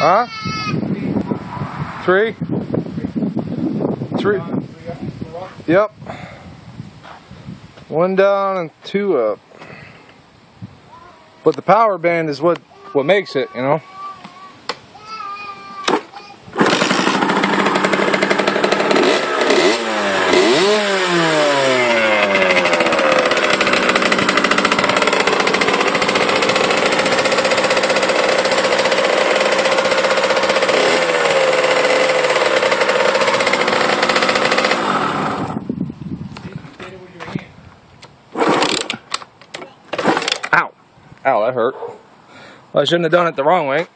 Huh? 3? 3. Yep. 1 down and 2 up. But the power band is what makes it, you know. Ow. Ow, that hurt. Well, I shouldn't have done it the wrong way.